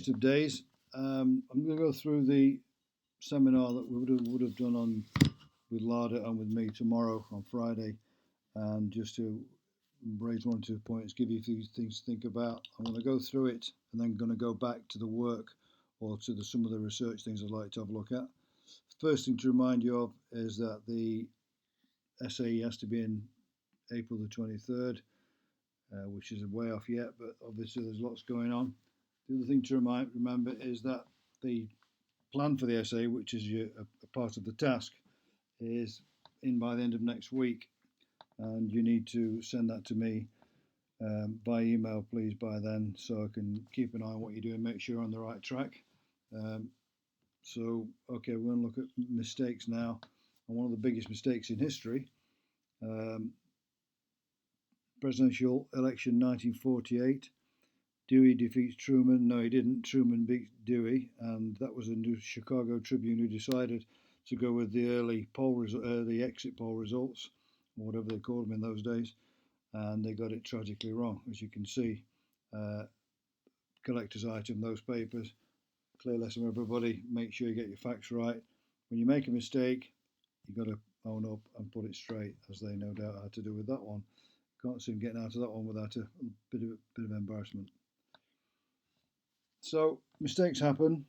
couple of days. I'm going to go through the seminar that we would have done on with Lada and with me tomorrow on Friday, and just to raise 1 or 2 points, give you a few things to think about. I'm going to go through it and then going to go back to the work or to some of the research things I'd like to have a look at. First thing to remind you of is that the SAE has to be in April the 23rd, which is way off yet, but obviously there's lots going on. The other thing to remember is that the plan for the SAE, which is a part of the task, is in by the end of next week, and you need to send that to me by email, please, by then, so I can keep an eye on what you're doing, make sure you're on the right track. Okay, we're going to look at mistakes now, and one of the biggest mistakes in history. Presidential election 1948. Dewey defeats Truman. No, he didn't. Truman beat Dewey, and that was a New Chicago Tribune who decided to go with the the exit poll results, or whatever they called them in those days, and they got it tragically wrong, as you can see. Collector's item, those papers. Clear lesson for everybody. Make sure you get your facts right. When you make a mistake, you've got to own up and put it straight, as they no doubt had to do with that one. Can't see him getting out of that one without a bit of embarrassment. So mistakes happen.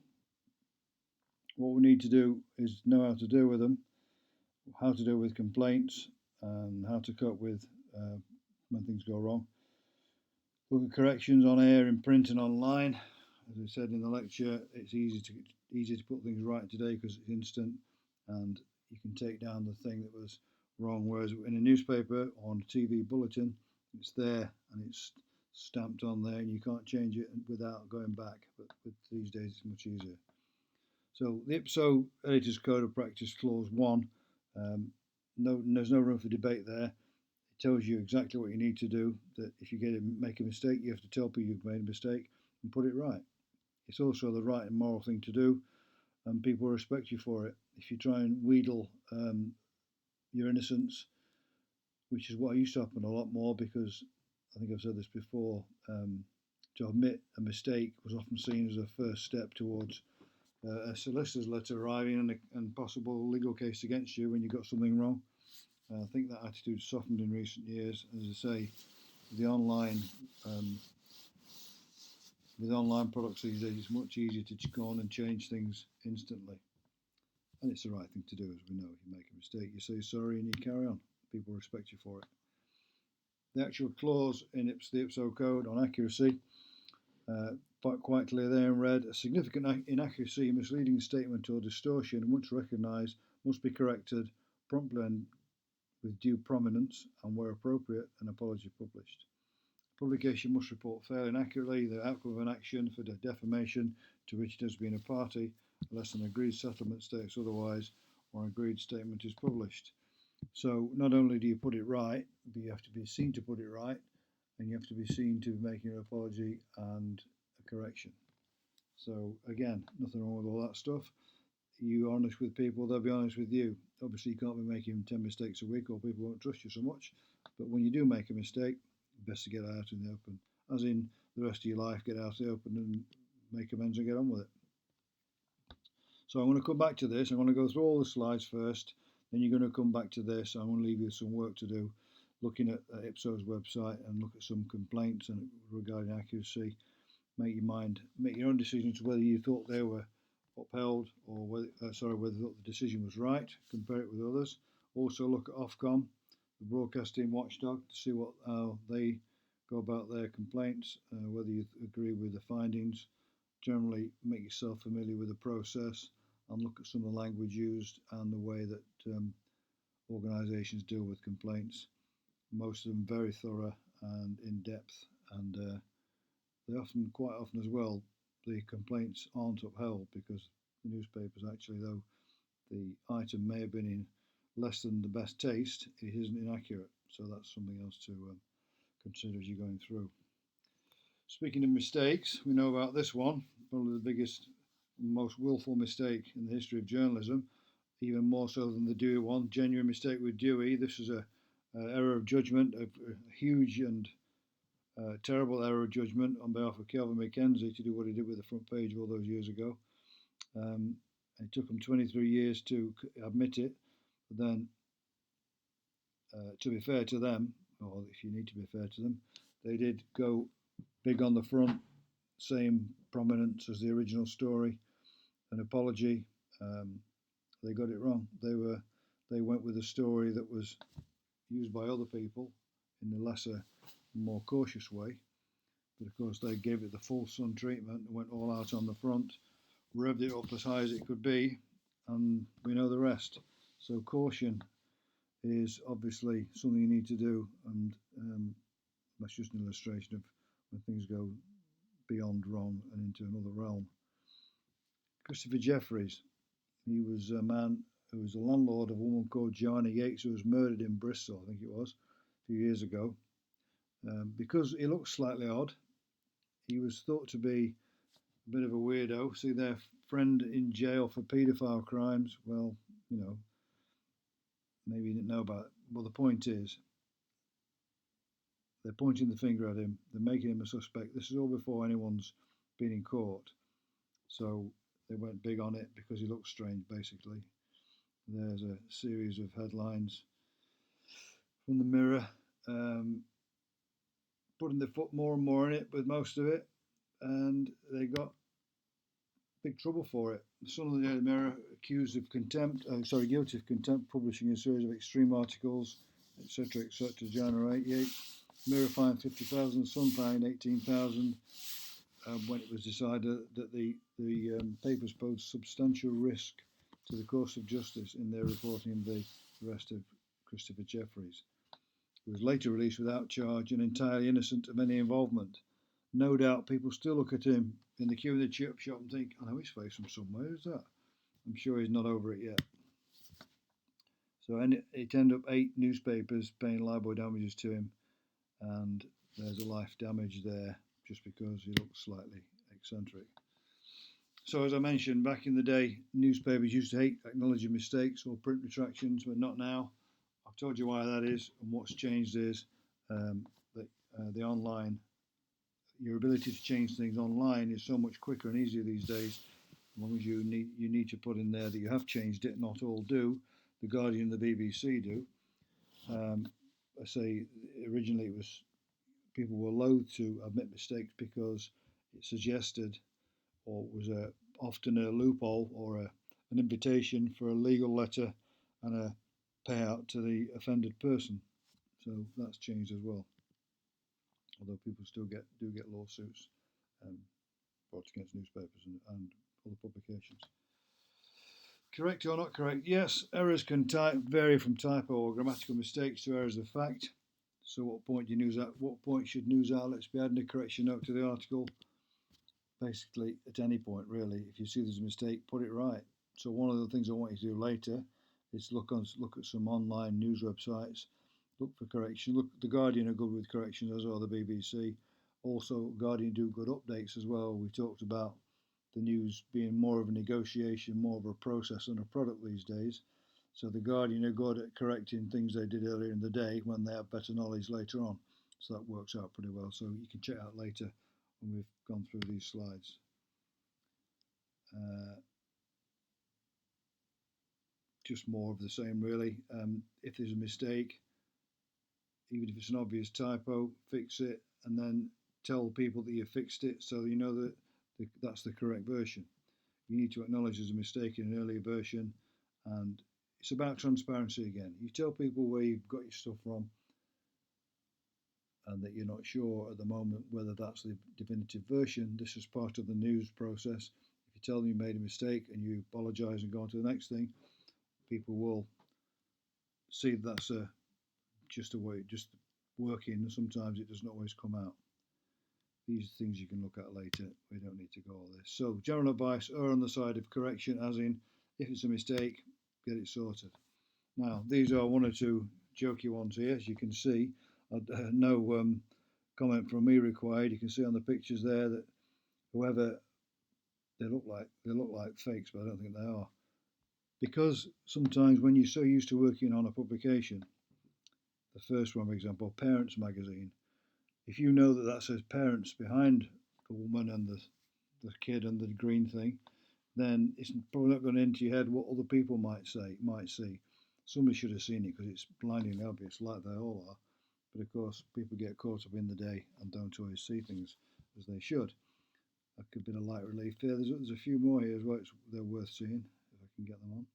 What we need to do is know how to deal with them, how to deal with complaints, and how to cope with when things go wrong. Look at corrections on air, in print, and online. As I said in the lecture, it's easy to put things right today because it's instant, and you can take down the thing that was wrong. Whereas in a newspaper or on a TV bulletin, it's there and it's stamped on there, and you can't change it without going back. But with these days, it's much easier. So the IPSO Editor's Code of Practice Clause 1, there's no room for debate there. It tells you exactly what you need to do, that if you make a mistake, you have to tell people you've made a mistake and put it right. It's also the right and moral thing to do, and people respect you for it. If you try and wheedle your innocence, which is what used to happen a lot more, because I think I've said this before, to admit a mistake was often seen as a first step towards a solicitor's letter arriving and possible legal case against you when you got something wrong. I think that attitude softened in recent years. As I say, the online with online products these days, it's much easier to go on and change things instantly. And it's the right thing to do, as we know. If you make a mistake, you say sorry and you carry on. People respect you for it. The actual clause in the IPSO code on accuracy, quite clear there in red: a significant inaccuracy, misleading statement or distortion, once recognised, must be corrected promptly and with due prominence, and where appropriate, an apology published. Publication must report fairly and accurately the outcome of an action for defamation to which it has been a party, unless an agreed settlement states otherwise or an agreed statement is published. So not only do you put it right, but you have to be seen to put it right, and you have to be seen to be making an apology and a correction. So again, nothing wrong with all that stuff. You're honest with people, they'll be honest with you. Obviously, you can't be making 10 mistakes a week or people won't trust you so much. But when you do make a mistake, best to get out in the open. As in the rest of your life, get out in the open and make amends and get on with it. So I'm going to come back to this. I'm going to go through all the slides first. Then you're going to come back to this. I'm going to leave you some work to do, looking at IPSO's website and look at some complaints and regarding accuracy. Make your own decision to whether you thought they were upheld or whether the decision was right. Compare it with others. Also look at Ofcom, the broadcasting watchdog, to see how they go about their complaints, whether you agree with the findings. Generally, make yourself familiar with the process and look at some of the language used and the way that organisations deal with complaints. Most of them very thorough and in depth, and quite often as well, the complaints aren't upheld because the newspapers actually, though the item may have been in less than the best taste, it isn't inaccurate. So that's something else to consider as you're going through. Speaking of mistakes, we know about this one, probably the biggest, most willful mistake in the history of journalism, even more so than the Dewey one. Genuine mistake with Dewey. This was a error of judgment, a huge and Terrible error of judgment on behalf of Kelvin Mackenzie to do what he did with the front page all those years ago. It took them 23 years to admit it, but then, to be fair to them, or if you need to be fair to them, they did go big on the front, same prominence as the original story, an apology. They got it wrong. They went with a story that was used by other people in a lesser, more cautious way. But of course, they gave it the full sun treatment and went all out on the front, revved it up as high as it could be, and we know the rest. So caution is obviously something you need to do, and that's just an illustration of when things go beyond wrong and into another realm. Christopher Jefferies, he was a man who was the landlord of a woman called Joanna Yates, who was murdered in Bristol, I think it was, a few years ago. Because he looked slightly odd, he was thought to be a bit of a weirdo. See their friend in jail for paedophile crimes. Well, maybe he didn't know about it. Well, the point is, they're pointing the finger at him. They're making him a suspect. This is all before anyone's been in court. So they went big on it because he looked strange, basically. There's a series of headlines from the Mirror, putting their foot more and more in it with most of it, and they got big trouble for it. The Sun and the Daily Mirror guilty of contempt, publishing a series of extreme articles, etc., January 88. Mirror fined 50,000, Sun fined 18,000. When it was decided that the papers posed substantial risk to the course of justice in their reporting of the arrest of Christopher Jefferies, who was later released without charge and entirely innocent of any involvement. No doubt people still look at him in the queue in the chip shop and think, I know his face from somewhere, who's that? I'm sure he's not over it yet. So it ended up 8 newspapers paying libel damages to him, and there's a life damage there just because he looks slightly eccentric. So as I mentioned, back in the day, newspapers used to hate acknowledging mistakes or print retractions, but not now. I've told you why that is, and what's changed is that the online, your ability to change things online is so much quicker and easier these days. As long as you need to put in there that you have changed it. Not all do. The Guardian and the BBC do. I say originally it was people were loath to admit mistakes because it suggested, or was often a loophole or an invitation for a legal letter and a payout to the offended person. So that's changed as well. Although people still do get lawsuits brought against newspapers and other publications. Correct or not correct? Yes, errors can vary from typo or grammatical mistakes to errors of fact. So what point should news outlets be adding a correction note to the article? Basically, at any point, really. If you see there's a mistake, put it right. So one of the things I want you to do later is look at some online news websites, look for correction. Look, the Guardian are good with corrections, as are the BBC. Also, Guardian do good updates as well. We talked about the news being more of a negotiation, more of a process than a product these days. So the Guardian are good at correcting things they did earlier in the day when they have better knowledge later on. So that works out pretty well. So you can check out later when we've gone through these slides. Just more of the same, really. If there's a mistake, even if it's an obvious typo, fix it and then tell people that you fixed it so you know that that's the correct version. You need to acknowledge there's a mistake in an earlier version, and it's about transparency again. You tell people where you've got your stuff from and that you're not sure at the moment whether that's the definitive version. This is part of the news process. If you tell them you made a mistake and you apologise and go on to the next thing, people will see that's just a way, just working. Sometimes it doesn't always come out. These are things you can look at later. We don't need to go all this. So general advice, err on the side of correction, as in if it's a mistake, get it sorted. Now, these are one or two jokey ones here, as you can see. No comment from me required. You can see on the pictures there that whoever they look like fakes, but I don't think they are. Because sometimes when you're so used to working on a publication, the first one, for example, Parents Magazine, if you know that that says parents behind the woman and the kid and the green thing, then it's probably not going to enter your head what other people might see. Somebody should have seen it because it's blindingly obvious, like they all are. But of course, people get caught up in the day and don't always see things as they should. That could be a light relief there. There's a few more here as well. They're worth seeing if I can get them on.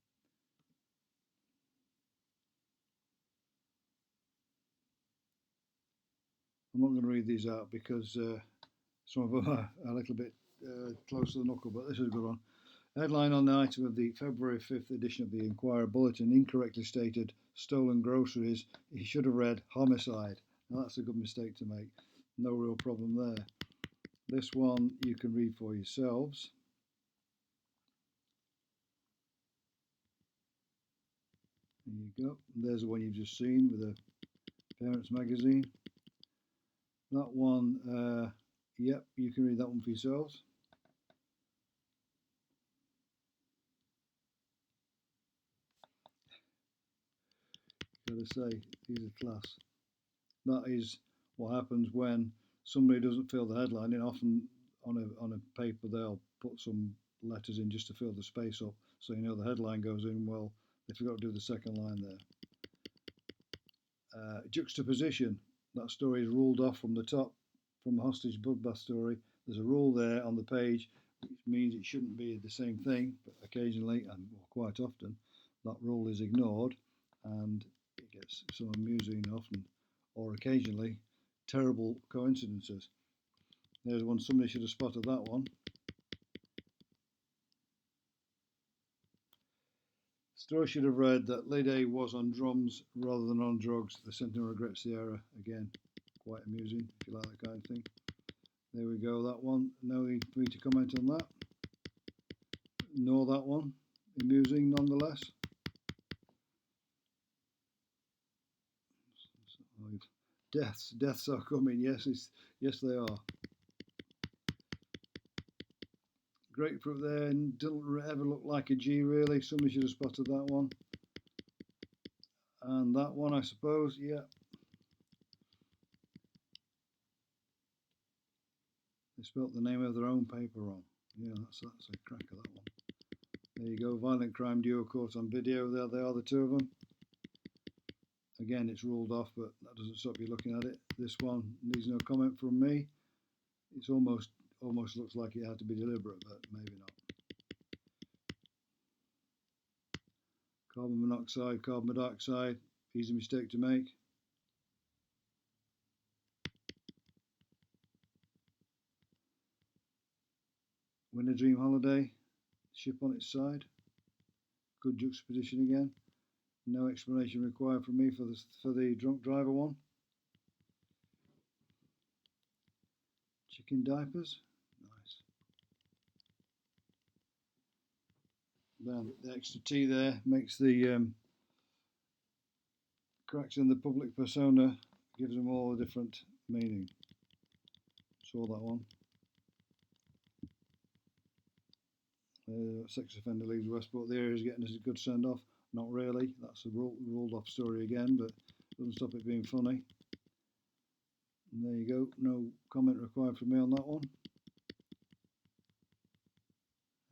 I'm not going to read these out because some of them are a little bit close to the knuckle, but this is a good one. Headline on the item of the February 5th edition of the Inquirer Bulletin incorrectly stated stolen groceries. He should have read homicide. Now that's a good mistake to make. No real problem there. This one you can read for yourselves. There you go. And there's the one you've just seen with the Parents magazine. That one, yep, you can read that one for yourselves. Gotta say, these are class. That is what happens when somebody doesn't fill the headline in. Often on a paper they'll put some letters in just to fill the space up, so you know the headline goes in. Well, they forgot to do the second line there. Juxtaposition. That story is ruled off from the top, from the hostage bloodbath story. There's a rule there on the page, which means it shouldn't be the same thing, but occasionally, and quite often, that rule is ignored, and it gets some amusing often, or occasionally, terrible coincidences. There's one, somebody should have spotted that one. Story should have read that Lede was on drums rather than on drugs. The Sentinel regrets the error. Again, quite amusing if you like that kind of thing. There we go, that one. No need for me to comment on that. Nor that one. Amusing nonetheless. Deaths are coming. Yes, yes they are. Grapefruit there doesn't ever look like a G really. Somebody should have spotted that one. And that one, I suppose, yeah. They spelt the name of their own paper wrong. Yeah, that's a cracker, that one. There you go, violent crime duo caught on video. There they are, the two of them. Again, it's ruled off, but that doesn't stop you looking at it. This one needs no comment from me. It's almost looks like it had to be deliberate, but maybe not. Carbon monoxide, carbon dioxide, easy mistake to make. Winter Dream Holiday, ship on its side. Good juxtaposition again. No explanation required from me for the drunk driver one. Chicken diapers, nice. Then the extra T there makes the cracks in the public persona, gives them all a different meaning. Saw that one. Sex offender leaves Westport. The area is getting a good send off. Not really. That's a ruled off story again, but doesn't stop it being funny. And there you go. No comment required from me on that one.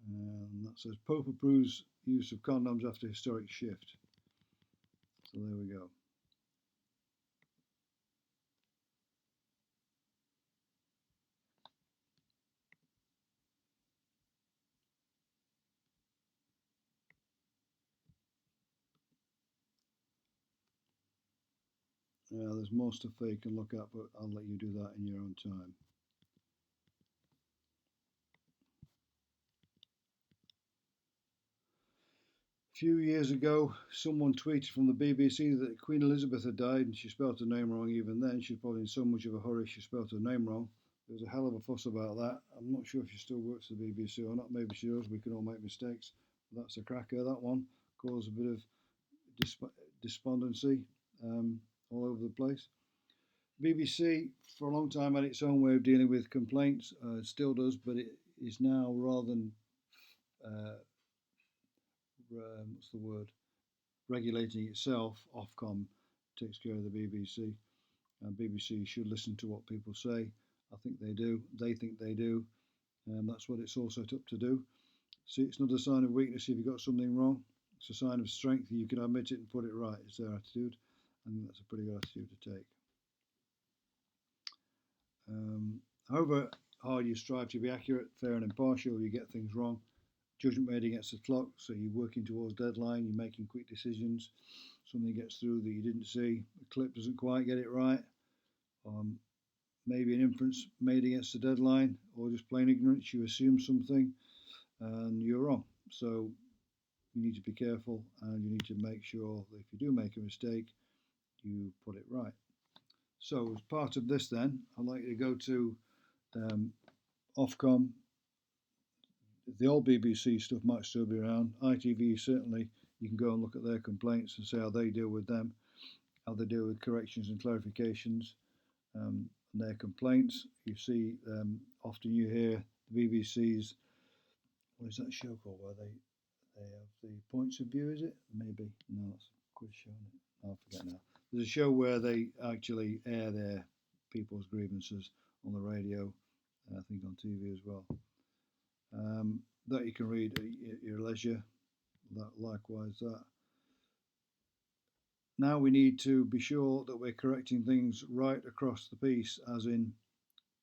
And that says Pope approves use of condoms after historic shift. So there we go. Yeah, there's more stuff there you can look at, but I'll let you do that in your own time. A few years ago, someone tweeted from the BBC that Queen Elizabeth had died and she spelled her name wrong even then. She was probably in so much of a hurry she spelled her name wrong. There was a hell of a fuss about that. I'm not sure if she still works for the BBC or not. Maybe she does. We can all make mistakes. But that's a cracker, that one. Caused a bit of despondency all over the place. BBC for a long time had its own way of dealing with complaints. It still does, but it is now rather than what's the word? Regulating itself. Ofcom takes care of the BBC, BBC should listen to what people say. I think they do. They think they do. And that's what it's all set up to do. See, it's not a sign of weakness if you've got something wrong. It's a sign of strength. You can admit it and put it right. It's their attitude. I think that's a pretty good attitude to take. However hard you strive to be accurate, fair and impartial, you get things wrong. Judgment made against the clock, so you're working towards deadline, you're making quick decisions, something gets through that you didn't see, the clip doesn't quite get it right, maybe an inference made against the deadline, or just plain ignorance, you assume something and you're wrong. So you need to be careful, and you need to make sure that if you do make a mistake, you put it right. So as part of this then, I'd like you to go to Ofcom. The old BBC stuff might still be around. ITV certainly, you can go and look at their complaints and see how they deal with them, how they deal with corrections and clarifications, and their complaints. You see, often you hear the BBC's, what is that show called, where they have the points of view, is it? Maybe. No, it's a quiz show, isn't it? I forget now. There's a show where they actually air their people's grievances on the radio, I think on TV as well. That you can read at your leisure. Likewise, that. Now we need to be sure that we're correcting things right across the piece, as in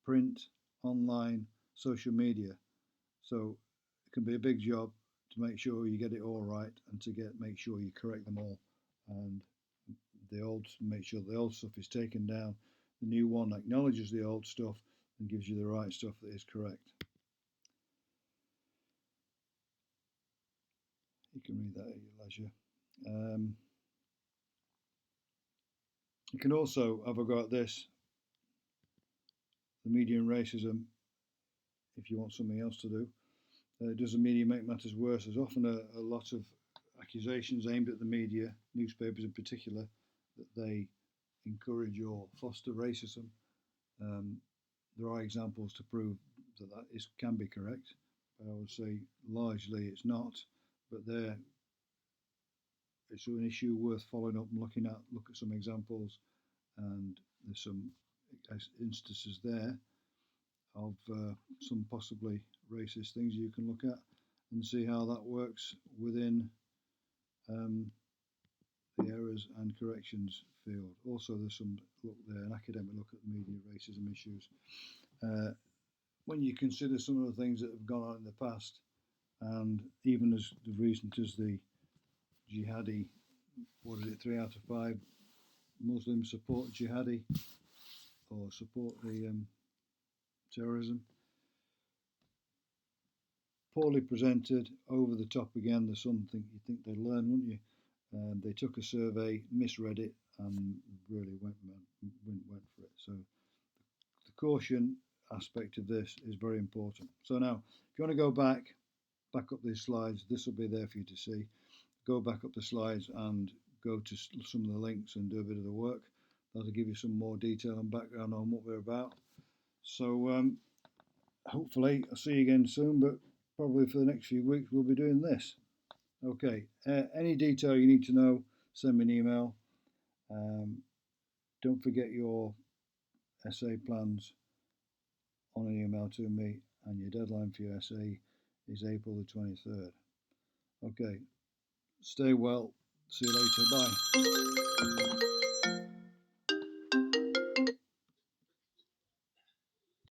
print, online, social media. So it can be a big job to make sure you get it all right, and to make sure you correct them all, and make sure the old stuff is taken down. The new one acknowledges the old stuff and gives you the right stuff that is correct. You can read that at your leisure. You can also have a go at this, the media and racism, if you want something else to do. Does the media make matters worse? There's often a lot of accusations aimed at the media, newspapers in particular, that they encourage or foster racism. There are examples to prove that can be correct. I would say largely it's not, but it's an issue worth following up and look at some examples, and there's some instances there of some possibly racist things you can look at and see how that works within the errors and corrections field. Also, there's some look there, an academic look at the media racism issues. When you consider some of the things that have gone on in the past, and even as recent as the jihadi, 3 out of 5 Muslims support jihadi or support the terrorism. Poorly presented, over the top again. There's something you'd think they'd learn, wouldn't you? They took a survey, misread it, and really went for it. So the caution aspect of this is very important. So now, if you want to go back up these slides, this will be there for you to see. Go back up the slides and go to some of the links and do a bit of the work. That'll give you some more detail and background on what we're about. So hopefully I'll see you again soon, but probably for the next few weeks we'll be doing this. Okay, any detail you need to know, send me an email. Don't forget your essay plans on an email to me, and your deadline for your essay is April the 23rd. Okay, stay well. See you later. Bye.